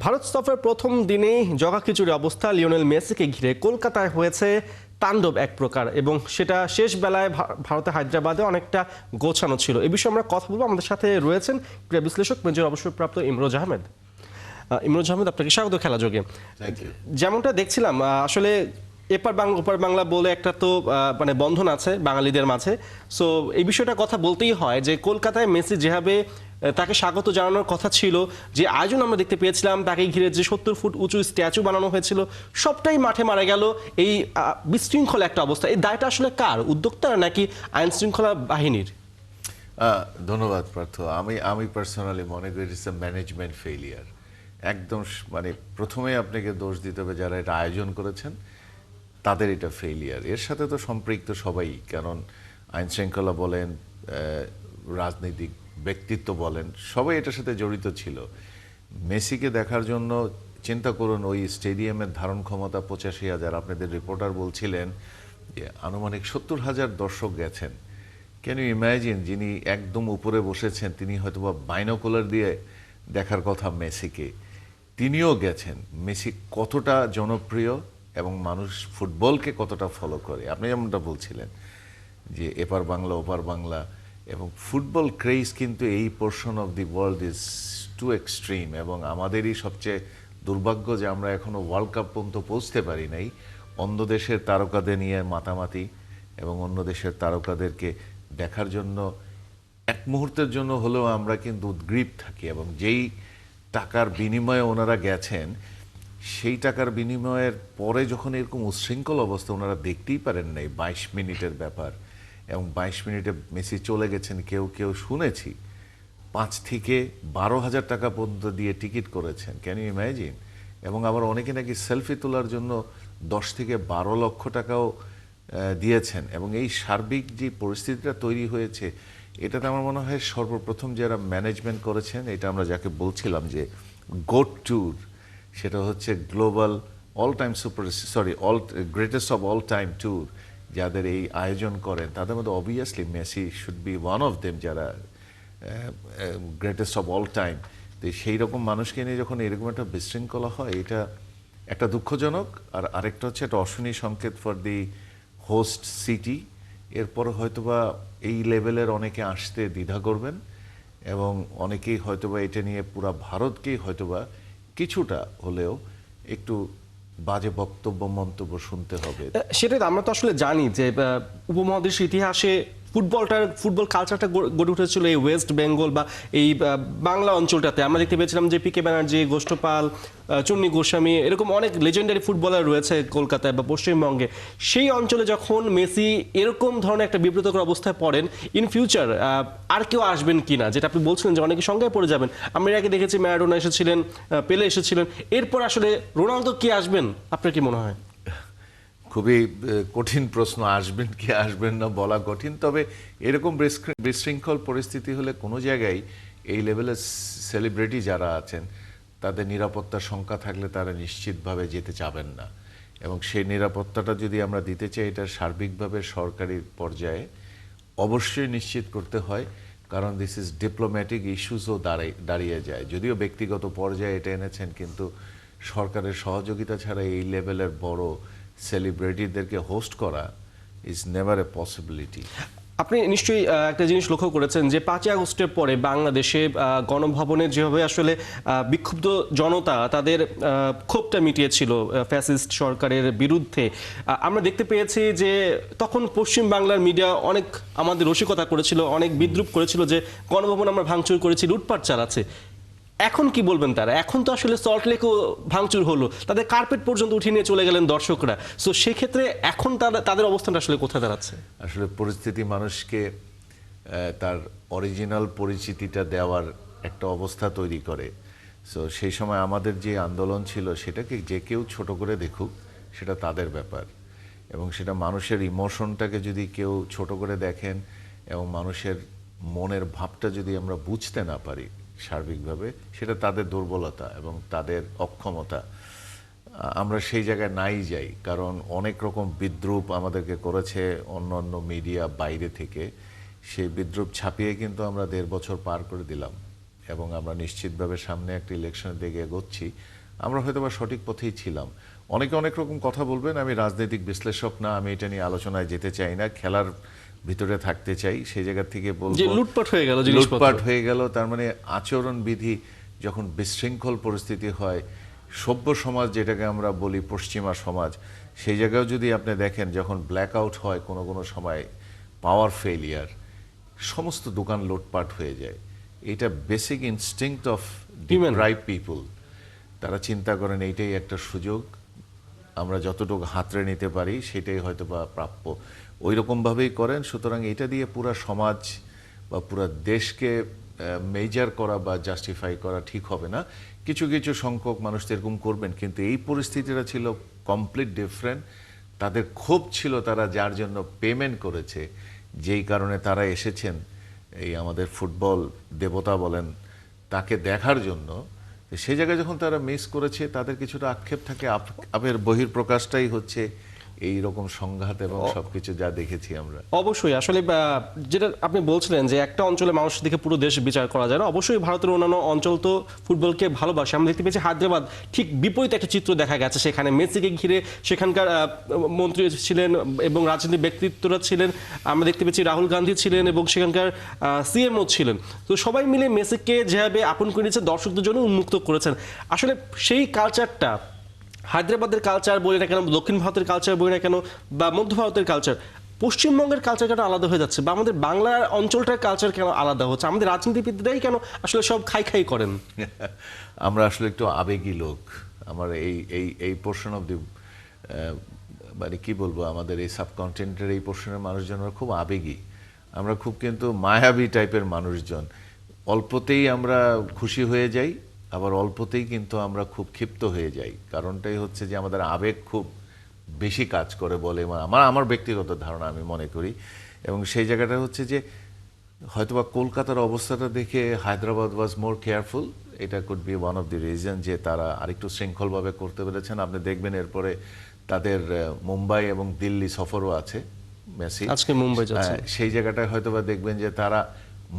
ভারত সফরের প্রথম দিনেই জগাখিচুড়ি অবস্থা। লিওনেল মেসিকে ঘিরে কলকাতায় হয়েছে তাণ্ডব এক প্রকার, এবং সেটা শেষ বেলায় ভারতে হায়দ্রাবাদে অনেকটা গোছানো ছিল। এ বিষয়ে আমরা কথা বলবো। আমাদের সাথে রয়েছেন ক্রীড়া বিশ্লেষক মেজর অবসরপ্রাপ্ত ইমরোজ আহমেদ। ইমরোজ আহমেদ, আপনাকে স্বাগত খেলা যোগে। যেমনটা দেখছিলাম, আসলে এপার বাংলা ওপার বাংলা বলে একটা তো মানে বন্ধন আছে বাঙালিদের মাঝে। সো এই বিষয়টা কথা বলতেই হয় যে কলকাতায় মেসি যেভাবে তাকে স্বাগত জানানোর কথা ছিল, যে আয়োজন আমরা দেখতে পেয়েছিলাম, তাকে ঘিরে যে 70 ফুট উঁচু স্ট্যাচু বানানো হয়েছিল, সবটাই মাঠে মারা গেল। এই বিশৃঙ্খলা একটা অবস্থা, এই দায়টা আসলে কার? উদ্যোক্তারা নাকি আইন শৃঙ্খলা বাহিনীর? ধন্যবাদ পার্থ। আমি পার্সোনালি মনে করি ইটস এ ম্যানেজমেন্ট ফেইলিয়ার। একদম মানে প্রথমেই আপনাকে দোষ দিতে হবে যারা এটা আয়োজন করেছেন, তাদের এটা ফেইলিয়ার। এর সাথে তো সম্পৃক্ত সবাই, কারণ আইন শৃঙ্খলা বলেন, রাজনৈতিক ব্যক্তিত্ব বলেন, সবাই এটার সাথে জড়িত ছিল। মেসিকে দেখার জন্য চিন্তা করুন, ওই স্টেডিয়ামের ধারণ ক্ষমতা 85,000। আপনাদের রিপোর্টার বলছিলেন যে আনুমানিক 70,000 দর্শক গেছেন। ক্যান ইউ ইমাজিন, যিনি একদম উপরে বসেছেন তিনি হয়তোবা বাইনোকুলার দিয়ে দেখার কথা মেসিকে, তিনিও গেছেন। মেসি কতটা জনপ্রিয় এবং মানুষ ফুটবলকে কতটা ফলো করে। আপনি যেমনটা বলছিলেন যে এপার বাংলা ওপার বাংলা, এবং ফুটবল ক্রেজ কিন্তু এই portion of the world is too extreme. এবং আমাদেরই সবচেয়ে দুর্ভাগ্য যে আমরা এখনো ওয়ার্ল্ড কাপ পর্যন্ত পৌঁছতে পারি নাই। অন্য দেশের তারকাদের নিয়ে মাতামাতি এবং অন্য দেশের তারকাদেরকে দেখার জন্য এক মুহূর্তের জন্য হলেও আমরা কিন্তু উদ্গ্রীব থাকি। এবং যেই টাকার বিনিময়ে ওনারা গেছেন, সেই টাকার বিনিময়ের পরে যখন এরকম উচ্ছৃঙ্খল অবস্থা, ওনারা দেখতেই পারেন নাই। 22 মিনিটের ব্যাপার, এবং 22 মিনিটে মেসি চলে গেছেন। কেউ কেউ শুনেছি 5 থেকে 12,000 টাকা পর্যন্ত দিয়ে টিকিট করেছেন। Can you imagine? এবং আবার অনেকে নাকি সেলফি তোলার জন্য 10 থেকে 12 লক্ষ টাকাও দিয়েছেন। এবং এই সার্বিক যে পরিস্থিতিটা তৈরি হয়েছে, এটাতে আমার মনে হয় সর্বপ্রথম যারা ম্যানেজমেন্ট করেছেন, এটা আমরা যাকে বলছিলাম যে গোট ট্যুর, সেটা হচ্ছে global greatest of all time tour, যাদের এই আয়োজন করেন, তাদের মধ্যে obviously Messi should be one of them, যারা গ্রেটেস্ট অফ অল টাইম। তো সেই রকম মানুষকে নিয়ে যখন এরকম একটা বিশৃঙ্খলা হয়, এটা একটা দুঃখজনক। আর আরেকটা হচ্ছে একটা অশনি সংকেত ফর দি হোস্ট সিটি। এরপর হয়তোবা এই লেভেলের অনেকে আসতে দ্বিধা করবেন, এবং অনেকেই হয়তোবা এটা নিয়ে পুরা ভারতকেই হয়তোবা কিছুটা হলেও একটু বাজে বক্তব্য মন্তব্য শুনতে হবে। সেটাই আমরা তো আসলে জানি যে উপমহাদেশের ইতিহাসে ফুটবল কালচারটা গড়ে উঠেছিল এই ওয়েস্ট বেঙ্গল বা এই বাংলা অঞ্চলটাতে। আমরা দেখতে পেয়েছিলাম যে পিকে ব্যানার্জি, গোষ্ঠপাল, চুন্নি গোস্বামী, এরকম অনেক লেজেন্ডারি ফুটবলার রয়েছে কলকাতায় বা পশ্চিমবঙ্গে। সেই অঞ্চলে যখন মেসি এরকম ধরনের একটা বিব্রতকর অবস্থায় পড়েন, ইন ফিউচার আর কেউ আসবেন কিনা, যেটা আপনি বলছিলেন যে অনেকে সঙ্গে পড়ে যাবেন। আমরা এর আগে দেখেছি ম্যারাডোনা এসেছিলেন, পেলে এসেছিলেন, এরপর আসলে রোনালদো কে আসবেন আপনার কি মনে হয়? খুবই কঠিন প্রশ্ন। আসবেন কি আসবেন না বলা কঠিন। তবে এরকম বিশৃঙ্খল পরিস্থিতি হলে কোনো জায়গায় এই লেভেলের সেলিব্রিটি যারা আছেন, তাদের নিরাপত্তার শঙ্কা থাকলে তারা নিশ্চিতভাবে যেতে চাবেন না। এবং সেই নিরাপত্তাটা যদি আমরা দিতে চাই, এটা সার্বিকভাবে সরকারি পর্যায়ে অবশ্যই নিশ্চিত করতে হয়। কারণ দিস ইজ ডিপ্লোম্যাটিক ইস্যুসও দাঁড়িয়ে যায়। যদিও ব্যক্তিগত পর্যায়ে এটা এনেছেন, কিন্তু সরকারের সহযোগিতা ছাড়া এই লেভেলের বড় সেলিব্রিটিদেরকে হোস্ট করা ইজ নেভার এ পসিবিলিটি। আপনি নিশ্চয়ই একটা জিনিস লক্ষ্য করেছেন যে 5ই আগস্টের পরে বাংলাদেশে গণভবনে যেভাবে আসলে বিক্ষুব্ধ জনতা তাদের ক্ষোভটা মিটিয়েছিল ফ্যাসিস্ট সরকারের বিরুদ্ধে, আমরা দেখতে পেয়েছি যে তখন পশ্চিম বাংলার মিডিয়া অনেক আমাদের রসিকতা করেছিল, অনেক বিদ্রূপ করেছিল যে গণভবন আমরা ভাঙচুর করেছি, লুটপাট চালাচ্ছে। এখন কি বলবেন তারা? এখন তো আসলে সল্টলেকও ভাঙচুর হলো, তাদের কার্পেট পর্যন্ত উঠিয়ে নিয়ে চলে গেলেন দর্শকরা। সো সেক্ষেত্রে এখন তাদের অবস্থানটা আসলে কোথায় দাঁড়াচ্ছে? আসলে পরিস্থিতি মানুষকে তার অরিজিনাল পরিচিতিটা দেওয়ার একটা অবস্থা তৈরি করে। সো সেই সময় আমাদের যে আন্দোলন ছিল, সেটাকে যে কেউ ছোট করে দেখুক, সেটা তাদের ব্যাপার। এবং সেটা মানুষের ইমোশনটাকে যদি কেউ ছোট করে দেখেন, এবং মানুষের মনের ভাবটা যদি আমরা বুঝতে না পারি সার্বিকভাবে, সেটা তাদের দুর্বলতা এবং তাদের অক্ষমতা। আমরা সেই জায়গায় নাই যাই, কারণ অনেক রকম বিদ্রূপ আমাদেরকে করেছে অন্য মিডিয়া বাইরে থেকে। সেই বিদ্রূপ ছাপিয়ে কিন্তু আমরা 1.5 বছর পার করে দিলাম এবং আমরা নিশ্চিতভাবে সামনে একটা ইলেকশনের দিকে এগোচ্ছি, আমরা হয়তো বা সঠিক পথেই ছিলাম। অনেকে অনেক রকম কথা বলবেন, আমি রাজনৈতিক বিশ্লেষক না, আমি এটা নিয়ে আলোচনায় যেতে চাই না, খেলার ভিতরে থাকতে চাই। সেই জায়গা থেকে বলবো যে লুটপাট হয়ে গেল, লুটপাট হয়ে গেল, তার মানে আচরণবিধি যখন বিশৃঙ্খল পরিস্থিতি হয়, সভ্য সমাজ যেটাকে আমরা বলি পশ্চিমা সমাজ, সেই জায়গায় যদি আপনি দেখেন যখন ব্ল্যাক আউট হয় কোনো কোনো সময়, পাওয়ার ফেলিয়ার, সমস্ত দোকান লুটপাট হয়ে যায়। এটা basic instinct of deprive people. তারা চিন্তা করেন এইটাই একটা সুযোগ, আমরা যতটুকু হাতড়ে নিতে পারি সেটাই হয়তো বা প্রাপ্য, ওই রকমভাবেই করেন। সুতরাং এটা দিয়ে পুরা সমাজ বা পুরা দেশকে মেজার করা বা জাস্টিফাই করা ঠিক হবে না। কিছু কিছু সংখ্যক মানুষ এরকম করবেন, কিন্তু এই পরিস্থিতিটা ছিল কমপ্লিট ডিফারেন্ট। তাদের ক্ষোভ ছিল তারা যার জন্য পেমেন্ট করেছে, যেই কারণে তারা এসেছেন এই আমাদের ফুটবল দেবতা বলেন তাকে দেখার জন্য। সেই জায়গায় যখন তারা মিস করেছে, তাদের কিছুটা আক্ষেপ থাকে। আবের বহিঃপ্রকাশটাই হচ্ছে এই রকম সংঘাত এবং সবকিছু যা দেখেছি আমরা। অবশ্যই আসলে যেটা আপনি বলছিলেন যে একটা অঞ্চলে মানুষের দিকে পুরো দেশ বিচার করা যায় না, অবশ্যই ভারতের অন্যান্য অঞ্চল তো ফুটবলকে ভালোবাসে। আমরা দেখতে পেয়েছি হায়দ্রাবাদ ঠিক বিপরীত একটা চিত্র দেখা গেছে, সেখানে মেসিকে ঘিরে সেখানকার মন্ত্রী ছিলেন এবং রাজনৈতিক ব্যক্তিত্বরা ছিলেন। আমরা দেখতে পেয়েছি রাহুল গান্ধী ছিলেন এবং সেখানকার সিএমও ছিলেন। তো সবাই মিলে মেসিকে যেভাবে আপন করে নিয়েছেন, দর্শকদের জন্য উন্মুক্ত করেছেন। আসলে সেই কালচারটা, হায়দ্রাবাদের কালচার বলি না কেন, দক্ষিণ ভারতের কালচার বলি না কেন, বা মধ্য ভারতের কালচার, পশ্চিমবঙ্গের কালচার কেন আলাদা হয়ে যাচ্ছে, বা আমাদের বাংলার অঞ্চলটার কালচার কেন আলাদা হচ্ছে? আমাদের রাজনীতিবিদরাই কেন আসলে সব খাই খাই করেন? আমরা আসলে একটু আবেগী লোক। আমার এই এই এই পোর্শন অফ দি, মানে কি বলবো, আমাদের এই সাবকন্টিনেন্টের এই পোর্শনের মানুষজন আমরা খুব আবেগী, আমরা খুব কিন্তু মায়াবী টাইপের মানুষজন। অল্পতেই আমরা খুশি হয়ে যাই, আবার অল্পতেই কিন্তু আমরা খুব ক্ষিপ্ত হয়ে যাই। কারণটাই হচ্ছে যে আমাদের আবেগ খুব বেশি কাজ করে বলে আমার ব্যক্তিগত ধারণা, আমি মনে করি। এবং সেই জায়গাটা হচ্ছে যে হয়তোবা কলকাতার অবস্থাটা দেখে হায়দ্রাবাদ ওয়াজ মোর কেয়ারফুল। এটা could be one of the reason যে তারা আরেকটু শৃঙ্খলভাবে করতে পেরেছেন। আপনি দেখবেন এরপরে তাদের মুম্বাই এবং দিল্লি সফরও আছে মেসি, আজকে মুম্বাই যাচ্ছে। সেই জায়গাটায় হয়তোবা দেখবেন যে তারা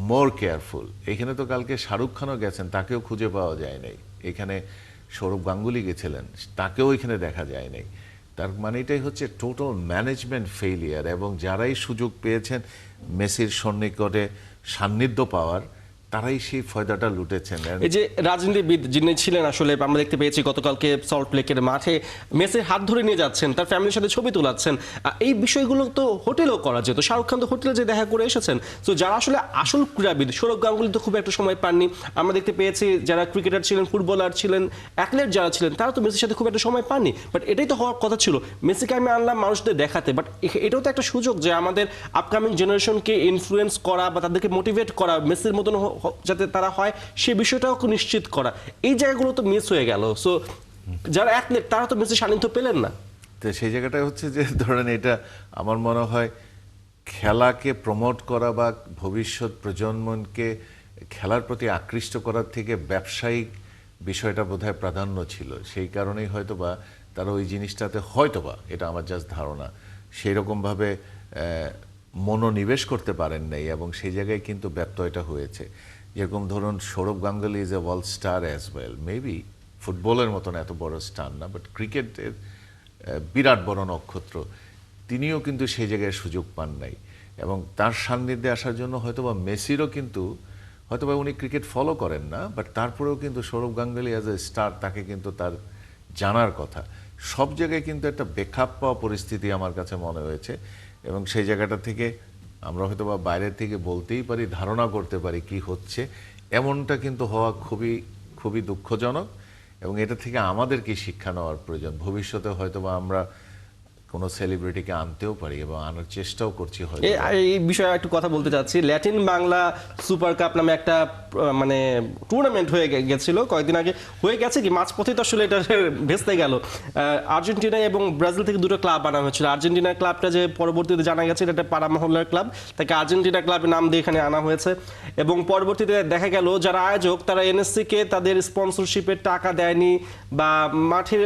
মোর কেয়ারফুল। এখানে তো কালকে শাহরুখ খানও গেছেন, তাকেও খুঁজে পাওয়া যায় নাই। এখানে সৌরভ গাঙ্গুলি গেছিলেন, তাকেও এখানে দেখা যায় নাই। তার মানে এটাই হচ্ছে টোটাল ম্যানেজমেন্ট ফেইলিয়ার। এবং যারাই সুযোগ পেয়েছেন মেসির সন্নিকটে সান্নিধ্য পাওয়ার, তারাই সেই ফয়দাটা লুটেছেন। এই যে রাজনীতিবিদ যিনি ছিলেন, আসলে আমরা দেখতে পেয়েছি গতকালকে সল্ট লেকের মাঠে মেসির হাত ধরে নিয়ে যাচ্ছেন, তার ফ্যামিলির সাথে ছবি তোলাচ্ছেন। এই বিষয়গুলো তো হোটেলেও করা যেত। শাহরুখ খান তো হোটেলে যে দেখা করে এসেছেন। তো যারা আসলে আসল ক্রীড়াবিদ, সৌরভ গাঙ্গুলি তো খুব একটা সময় পাননি। আমরা দেখতে পেয়েছি যারা ক্রিকেটার ছিলেন, ফুটবলার ছিলেন, অ্যাথলেট যারা ছিলেন, তারা তো মেসির সাথে খুব একটা সময় পাননি। বাট এটাই তো হওয়ার কথা ছিল, মেসিকে আমি আনলাম মানুষদের দেখাতে। বাট এটাও তো একটা সুযোগ যে আমাদের আপকামিং জেনারেশনকে ইনফ্লুয়েন্স করা বা তাদেরকে মোটিভেট করা, মেসির মতন যাতে তারা হয় সে বিষয়টাও নিশ্চিত করা। এই জায়গাগুলো তো মিস হয়ে গেল। সো যারা অ্যাথলেট তারা তো মেসির সান্নিধ্য পেলেন না। তো সেই জায়গাটা হচ্ছে যে ধরেন, এটা আমার মনে হয় খেলাকে প্রমোট করা বা ভবিষ্যৎ প্রজন্মকে খেলার প্রতি আকৃষ্ট করার থেকে ব্যবসায়িক বিষয়টা বোধহয় প্রাধান্য ছিল। সেই কারণেই হয়তোবা তারা ওই জিনিসটাতে হয়তোবা, এটা আমার জাস্ট ধারণা, সেই রকমভাবে মনোনিবেশ করতে পারেন নাই। এবং সেই জায়গায় কিন্তু ব্যত্যয়টা হয়েছে। যেরকম ধরুন Sourav Ganguly is a world star as well, maybe ফুটবলের মতন এত বড় স্টার না, বাট ক্রিকেটের বিরাট বড় নক্ষত্র। তিনিও কিন্তু সেই জায়গায় সুযোগ পান নাই। এবং তার সান্নিধ্যে আসার জন্য হয়তোবা মেসিরও কিন্তু, হয়তোবা উনি ক্রিকেট ফলো করেন না, বাট তারপরেও কিন্তু Sourav Ganguly as a star, তাকে কিন্তু তার জানার কথা। সব জায়গায় কিন্তু একটা বেখাপ পাওয়া পরিস্থিতি আমার কাছে মনে হয়েছে। এবং সেই জায়গাটা থেকে আমরা হয়তোবা বাইরের থেকে বলতেই পারি, ধারণা করতে পারি কি হচ্ছে, এমনটা কিন্তু হওয়া খুবই খুবই দুঃখজনক। এবং এটা থেকে আমাদের কি শিক্ষা নেওয়ার প্রয়োজন? ভবিষ্যতে হয়তোবা আমরা কোনো সেলিব্রিটিকে আনতেও পারি এবং আনার চেষ্টাও করছি। হয়তো এই বিষয়ে একটু কথা বলতে চাচ্ছি। ল্যাটিন বাংলা সুপার কাপ নামে একটা মানে টুর্নামেন্ট হয়ে গেছিল কয়েকদিন আগে, হয়ে গেছে কি মাঝপথে তো আসলে এটা ভেস্তে গেল। আর্জেন্টিনা এবং ব্রাজিল থেকে দুটো ক্লাব আনা হয়েছিল। আর্জেন্টিনা ক্লাবটা যে পরবর্তীতে জানা গেছে এটা একটা পাড়া মহল্লার ক্লাব, তাকে আর্জেন্টিনা ক্লাবের নাম দিয়ে এখানে আনা হয়েছে। এবং পরবর্তীতে দেখা গেল যারা আয়োজক তারা এনএসসিকে তাদের স্পন্সরশিপের টাকা দেয়নি বা মাঠের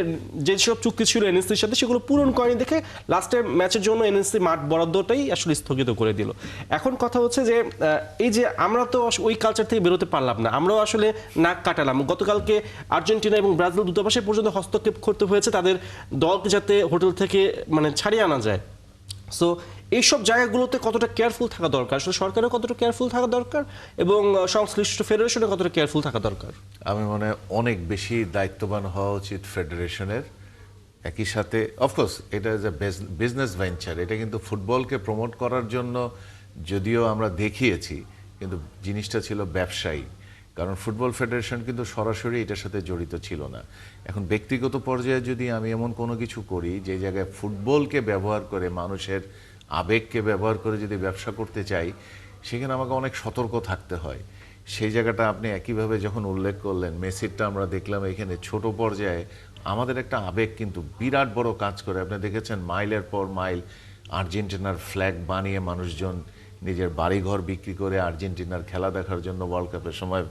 যেসব চুক্তি ছিল এনএসসির সাথে সেগুলো পূরণ করেনি দেখে লাস্টের ম্যাচের জন্য এনএসসি মাঠ বরাদ্দটাই আসলে স্থগিত করে দিল। এখন কথা হচ্ছে যে এই যে আমরা তো ওই কালচার থেকে বেরোতে পারলাম না, আমরাও আসলে নাক কাটালাম। গতকালকে আর্জেন্টিনা এবং ব্রাজিল দূতাবাসে পর্যন্ত হস্তক্ষেপ করতে হয়েছে তাদের দলকে যাতে হোটেল থেকে মানে ছাড়িয়ে আনা যায়। সো এইসব জায়গাগুলোতে কতটা কেয়ারফুল থাকা দরকার, আসলে সরকারের কতটা কেয়ারফুল থাকা দরকার এবং সংশ্লিষ্ট ফেডারেশনের কতটা কেয়ারফুল থাকা দরকার? আমি মনে হয় অনেক বেশি দায়িত্ববান হওয়া উচিত ফেডারেশনের। একই সাথে অফকোর্স এটা ইজ এ বিজনেস ভেঞ্চার, এটা কিন্তু ফুটবলকে প্রমোট করার জন্য যদিও আমরা দেখিয়েছি, কিন্তু জিনিসটা ছিল ব্যবসায়ী। কারণ ফুটবল ফেডারেশন কিন্তু সরাসরি এটার সাথে জড়িত ছিল না। এখন ব্যক্তিগত পর্যায়ে যদি আমি এমন কোনো কিছু করি যে জায়গায় ফুটবলকে ব্যবহার করে, মানুষের আবেগকে ব্যবহার করে যদি ব্যবসা করতে চাই, সেখানে আমাকে অনেক সতর্ক থাকতে হয়। সেই জায়গাটা আপনি একইভাবে যখন উল্লেখ করলেন, মেসিরটা আমরা দেখলাম এখানে ছোট পর্যায়ে আমাদের একটা আবেগ কিন্তু বিরাট বড় কাজ করে। আপনি দেখেছেন মাইলের পর মাইল আর্জেন্টিনার ফ্ল্যাগ বানিয়ে মানুষজন নিজের বাড়িঘর বিক্রি করে আর্জেন্টিনার খেলা দেখার জন্য ওয়ার্ল্ড কাপের সময়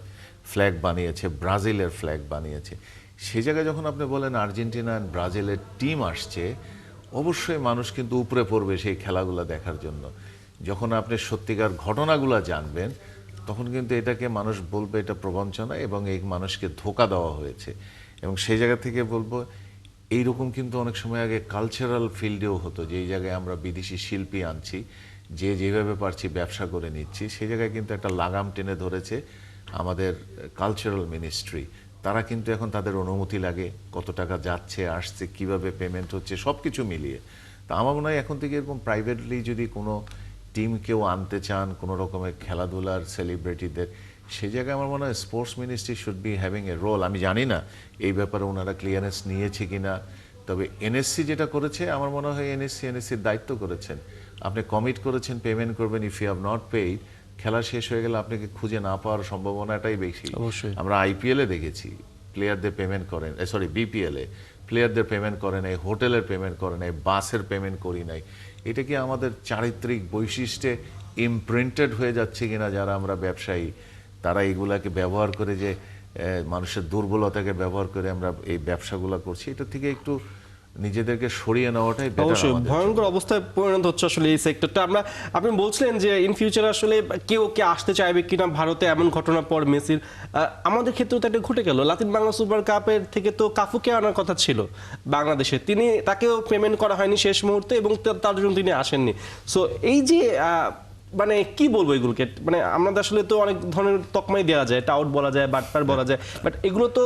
ফ্ল্যাগ বানিয়েছে, ব্রাজিলের ফ্ল্যাগ বানিয়েছে। সেই জায়গায় যখন আপনি বলেন আর্জেন্টিনা আর ব্রাজিলের টিম আসছে, অবশ্যই মানুষ কিন্তু উপরে পড়বে সেই খেলাগুলো দেখার জন্য। যখন আপনি সত্যিকার ঘটনাগুলো জানবেন, তখন কিন্তু এটাকে মানুষ বলবে এটা প্রবঞ্চনা এবং এই মানুষকে ধোঁকা দেওয়া হয়েছে। এবং সেই জায়গা থেকে বলবো এইরকম কিন্তু অনেক সময় আগে কালচারাল ফিল্ডেও হতো, যে এই জায়গায় আমরা বিদেশি শিল্পী আনছি, যে যেভাবে পারছি ব্যবসা করে নিচ্ছি। সেই জায়গায় কিন্তু একটা লাগাম টেনে ধরেছে আমাদের কালচারাল মিনিস্ট্রি। তারা কিন্তু এখন তাদের অনুমতি লাগে, কত টাকা যাচ্ছে আসছে, কিভাবে পেমেন্ট হচ্ছে, সব কিছু মিলিয়ে। তা আমার মনে হয় এখন থেকে এরকম প্রাইভেটলি যদি কোনো টিম কেউ আনতে চান, কোনো রকমের খেলাধুলার সেলিব্রিটিদের, সেই জায়গায় আমার মনে হয় sports ministry should be having a role. আমি জানি না এই ব্যাপারে ওনারা ক্লিয়ারেন্স নিয়েছে কিনা, তবে এনএসসি যেটা করেছে আমার মনে হয় এনএসসির দায়িত্ব করেছেন। আপনি কমিট করেছেন পেমেন্ট করবেন, if you have not paid, খেলা শেষ হয়ে গেলে আপনাকে খুঁজে না পাওয়ার সম্ভাবনাটাই বেশি। অবশ্যই আমরা আইপিএলে দেখেছি প্লেয়ারদের পেমেন্ট করেন, সরি বিপিএলে প্লেয়ারদের পেমেন্ট করে নাই, হোটেলের পেমেন্ট করে নাই, বাসের পেমেন্ট করি নাই। এটা কি আমাদের চারিত্রিক বৈশিষ্ট্যে ইমপ্রিন্টেড হয়ে যাচ্ছে কিনা? যারা আমরা ব্যবসায়ী, তারা এগুলাকে ব্যবহার করে, যে মানুষের দুর্বলতাকে ব্যবহার করে আমরা এই ব্যবসাগুলো করছি, এটা থেকে একটু নিজেদেরকে সরিয়ে নেওয়াটাই বেটার। অবশ্যই ভয়ঙ্কর অবস্থায় পরিণত হচ্ছে আসলে এই সেক্টরটা। আপনি বলছিলেন যে ইন ফিউচার আসলে কেউ কে আসতে চাইবে কিনা ভারতে, এমন ঘটনা পর মেসির আমাদের ক্ষেত্রেও তো একটা ঘটে গেল। লাতিন বাংলা সুপার কাপের থেকে তো কাফুকে আনার কথা ছিল বাংলাদেশে, তাকেও পেমেন্ট করা হয়নি শেষ মুহূর্তে এবং তার জন্য তিনি আসেননি। সো এই যে মানে কি বলবো এগুলোকে, মানে আমাদের আসলে তো অনেক ধরনের তকমাই দেওয়া যায়, টাউট বলা যায়, বাটপার বলা যায়, বাট এগুলো তো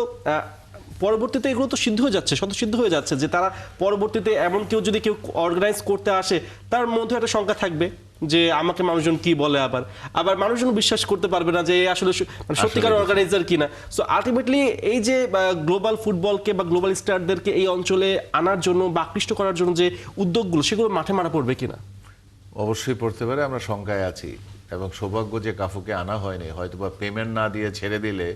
পরবর্তীতে এগুলো তো সিদ্ধ হয়ে যাচ্ছে, স্বতঃসিদ্ধ হয়ে যাচ্ছে যে তারা পরবর্তীতে এমন কেউ যদি কেউ অর্গানাইজ করতে আসে, তার মধ্যে একটা শঙ্কা থাকবে যে আমাকে মানুষজন কি বলে, আবার মানুষজন বিশ্বাস করতে পারবে না যে আসলে মানে সত্যিকার অর্গানাইজার কিনা। সো আলটিমেটলি এই যে গ্লোবাল ফুটবলকে বা গ্লোবাল স্টারদেরকে এই অঞ্চলে আনার জন্য বা আকৃষ্ট করার জন্য যে উদ্যোগগুলো, সেগুলো মাঠে মারা পড়বে কিনা? অবশ্যই পড়তে পারে, আমরা শঙ্কায় আছি। এবং সৌভাগ্য যে কাফুকে আনা হয়নি, হয়তোবা পেমেন্ট না দিয়ে ছেড়ে দিলে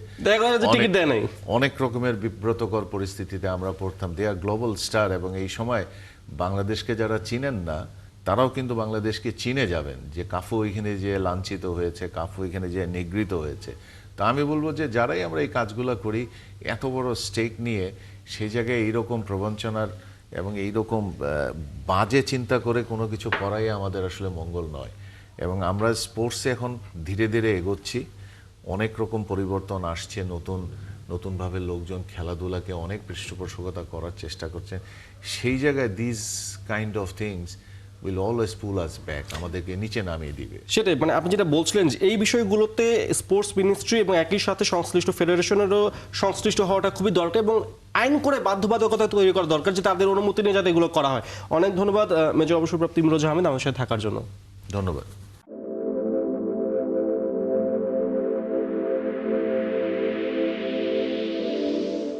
টিকিট দেয় নাই, অনেক রকমের বিব্রতকর পরিস্থিতিতে আমরা পড়তাম। দে আর গ্লোবাল স্টার, এবং এই সময় বাংলাদেশকে যারা চিনেন না, তারাও কিন্তু বাংলাদেশকে চিনে যাবেন যে কাফু এখানে যে লাঞ্ছিত হয়েছে, কাফু এখানে যে নিগৃহীত হয়েছে। তা আমি বলবো যে যারাই আমরা এই কাজগুলো করি এত বড় স্টেক নিয়ে, সেই জায়গায় এইরকম প্রবঞ্চনার এবং এইরকম বাজে চিন্তা করে কোনো কিছু করাই আমাদের আসলে মঙ্গল নয়। এবং আমরা স্পোর্টসে এখন ধীরে ধীরে এগোচ্ছি, অনেক রকম পরিবর্তন আসছে, নতুনভাবে লোকজন খেলাধুলাকে অনেক পৃষ্ঠপোষকতা করার চেষ্টা করছেন। সেই জায়গায় this kind of things will always pool us back, আমাদেরকে নিচে নামিয়ে দিবে। সেটাই, মানে আপনি যেটা বলছিলেন যে এই বিষয়গুলোতে স্পোর্টস মিনিস্ট্রি এবং একই সাথে সংশ্লিষ্ট ফেডারেশনেরও সংশ্লিষ্ট হওয়াটা খুবই দরকার এবং আইন করে বাধ্যবাধকতা তৈরি করা দরকার যে তাদের অনুমতি নিয়ে যাতে এগুলো করা হয়। অনেক ধন্যবাদ মেজর অবসরপ্রাপ্ত ইমরোজ আহমেদ আমার সাথে থাকার জন্য। ধন্যবাদ।